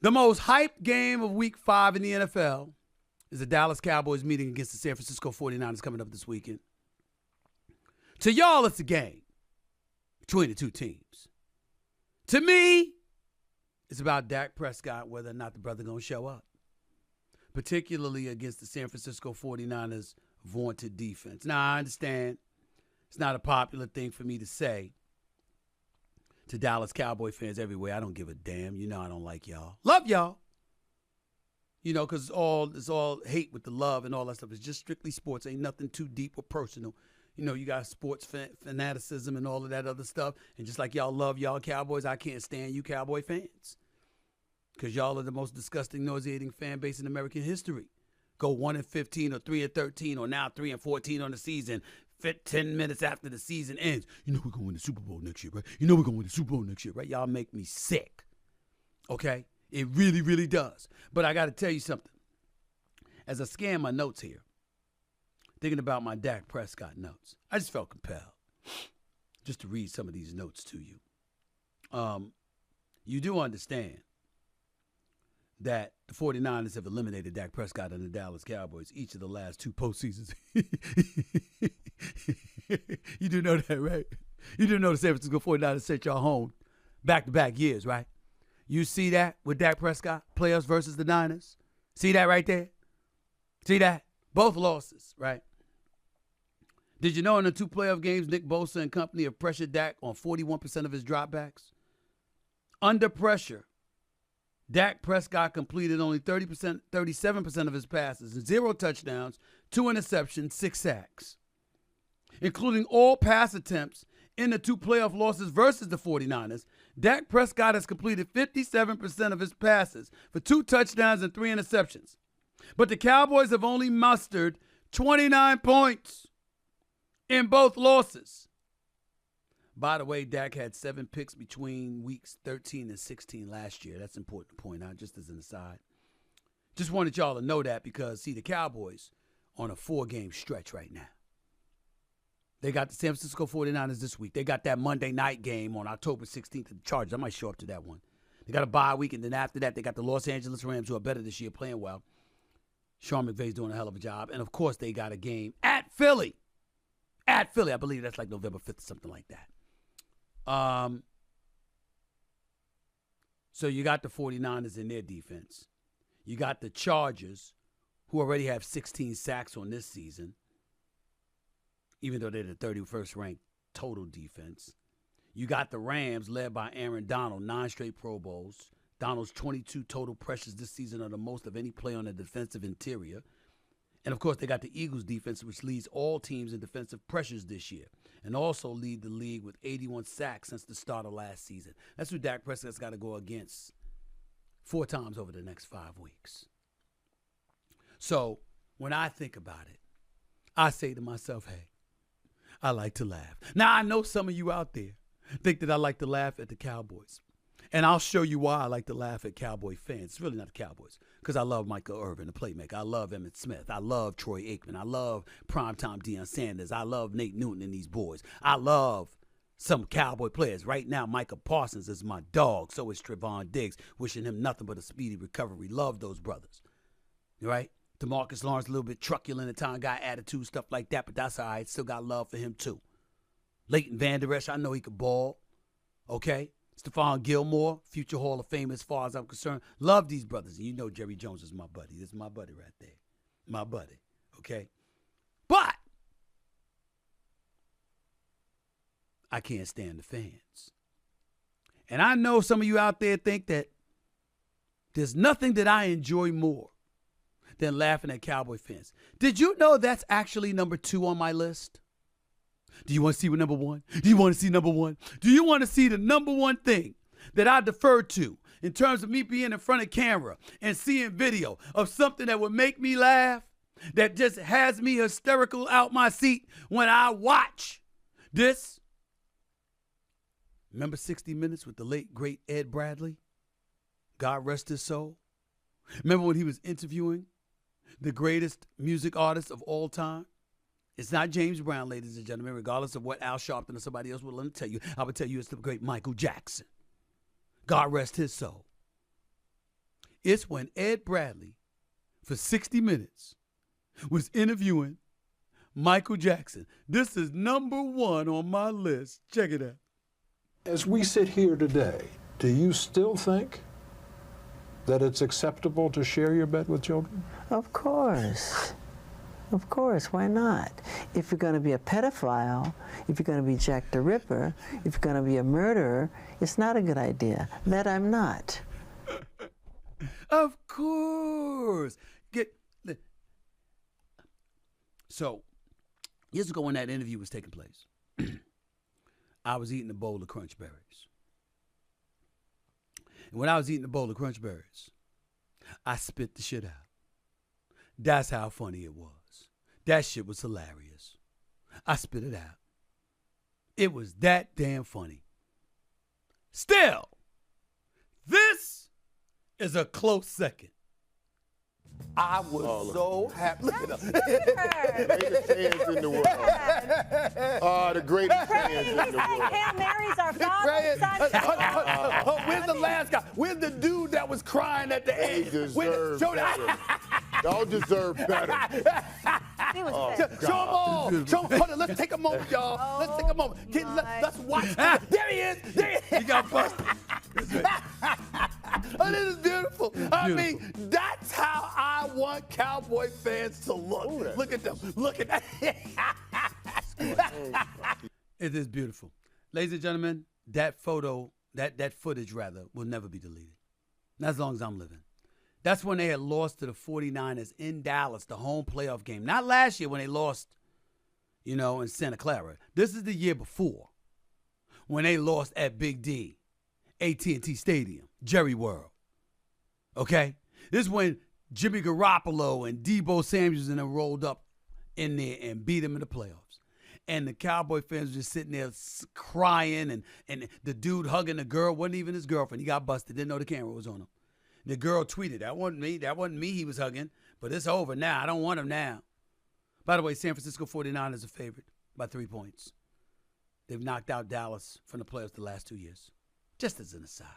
The most hyped game of Week 5 in the NFL is the Dallas Cowboys meeting against the San Francisco 49ers coming up this weekend. To y'all, it's a game between the two teams. To me, it's about Dak Prescott, whether or not the brother going to show up, particularly against the San Francisco 49ers' vaunted defense. Now, I understand it's not a popular thing for me to say to Dallas Cowboy fans everywhere. I don't give a damn. You know I don't like y'all. Love y'all. You know, because it's all hate with the love and all that stuff. It's just strictly sports. Ain't nothing too deep or personal. You know, you got sports fanaticism and all of that other stuff. And just like y'all love y'all Cowboys, I can't stand you Cowboy fans. Because y'all are the most disgusting, nauseating fan base in American history. Go 1-15 or 3-13 or now 3-14 on the season. Fit 10 minutes after the season ends. You know we're going to win the Super Bowl next year, right? You know we're going to win the Super Bowl next year, right? Y'all make me sick. Okay? It really, really does. But I got to tell you something. As I scan my notes here, thinking about my Dak Prescott notes, I just felt compelled just to read some of these notes to you. You do understand that the 49ers have eliminated Dak Prescott and the Dallas Cowboys each of the last two postseasons. You do know that, right? You do know the San Francisco 49ers sent y'all home back-to-back years, right? You see that with Dak Prescott, playoffs versus the Niners? See that right there? See that? Both losses, right? Did you know in the two playoff games, Nick Bosa and company have pressured Dak on 41% of his dropbacks? Under pressure, Dak Prescott completed only 37% of his passes, 0 touchdowns, 2 interceptions, 6 sacks. Including all pass attempts in the two playoff losses versus the 49ers, Dak Prescott has completed 57% of his passes for 2 touchdowns and 3 interceptions. But the Cowboys have only mustered 29 points in both losses. By the way, Dak had 7 picks between weeks 13 and 16 last year. That's important to point out, just as an aside. Just wanted y'all to know that because, see, the Cowboys on a 4-game stretch right now. They got the San Francisco 49ers this week. They got that Monday night game on October 16th at the Chargers. I might show up to that one. They got a bye week, and then after that, they got the Los Angeles Rams, who are better this year, playing well. Sean McVay's doing a hell of a job. And, of course, they got a game at Philly. At Philly. I believe that's like November 5th or something like that. So you got the 49ers in their defense. You got the Chargers, who already have 16 sacks on this season, even though they're the 31st ranked total defense. You got the Rams, led by Aaron Donald, 9 straight Pro Bowls. Donald's 22 total pressures this season are the most of any player on the defensive interior. And, of course, they got the Eagles defense, which leads all teams in defensive pressures this year, and also lead the league with 81 sacks since the start of last season. That's who Dak Prescott's got to go against 4 times over the next 5 weeks. So when I think about it, I say to myself, hey, I like to laugh. Now, I know some of you out there think that I like to laugh at the Cowboys. And I'll show you why I like to laugh at Cowboy fans. It's really not the Cowboys, because I love Michael Irvin, the playmaker. I love Emmitt Smith. I love Troy Aikman. I love primetime Deion Sanders. I love Nate Newton and these boys. I love some Cowboy players. Right now, Micah Parsons is my dog. So is Trevon Diggs. Wishing him nothing but a speedy recovery. Love those brothers. Right? DeMarcus Lawrence, a little bit truculent at time, got attitude, stuff like that, but that's all right. Still got love for him, too. Leighton Vander Esch, I know he could ball. Okay? Stephon Gilmore, future Hall of Fame as far as I'm concerned. Love these brothers. And you know Jerry Jones is my buddy. This is my buddy right there. My buddy. Okay? But I can't stand the fans. And I know some of you out there think that there's nothing that I enjoy more than laughing at Cowboy fans. Did you know that's actually number 2 on my list? Do you want to see what number 1? Do you want to see number 1? Do you want to see the number 1 thing that I defer to in terms of me being in front of camera and seeing video of something that would make me laugh, that just has me hysterical out my seat when I watch this? Remember 60 Minutes with the late, great Ed Bradley? God rest his soul. Remember when he was interviewing the greatest music artist of all time? It's not James Brown, ladies and gentlemen, regardless of what Al Sharpton or somebody else will let me tell you. I would tell you it's the great Michael Jackson. God rest his soul. It's when Ed Bradley, for 60 minutes, was interviewing Michael Jackson. This is number 1 on my list. Check it out. As we sit here today, do you still think that it's acceptable to share your bed with children? Of course. Of course, why not? If you're going to be a pedophile, if you're going to be Jack the Ripper, if you're going to be a murderer, it's not a good idea. That I'm not. Of course. So, years ago when that interview was taking place, I was eating a bowl of Crunch Berries. And when I was eating the bowl of Crunch Berries, I spit the shit out. That's how funny it was. That shit was hilarious. I spit it out. It was that damn funny. Still, this is a close second. I was so happy. Look at him. Greatest fans in the world. The greatest fans in the world. Hail Mary's our father, son. Where's the last guy? Where's the dude that was crying at the end? They deserve better. Y'all deserve better. Show them all. Hold on, let's take a moment, y'all. Let's take a moment. Let's watch. There he is. There he is. He got busted. Oh, this is beautiful. I mean, that's how I want Cowboy fans to look. Look at them. Look at that. It is beautiful. Ladies and gentlemen, that photo, that footage rather, will never be deleted. Not as long as I'm living. That's when they had lost to the 49ers in Dallas, the home playoff game. Not last year when they lost, in Santa Clara. This is the year before when they lost at Big D, AT&T Stadium, Jerry World. Okay? This is when Jimmy Garoppolo and Debo Samuels and them rolled up in there and beat them in the playoffs. And the Cowboy fans were just sitting there crying, and the dude hugging the girl wasn't even his girlfriend. He got busted, didn't know the camera was on him. The girl tweeted, that wasn't me he was hugging, but it's over now. I don't want him now. By the way, San Francisco 49ers are favored by 3 points. They've knocked out Dallas from the playoffs the last 2 years. Just as an aside.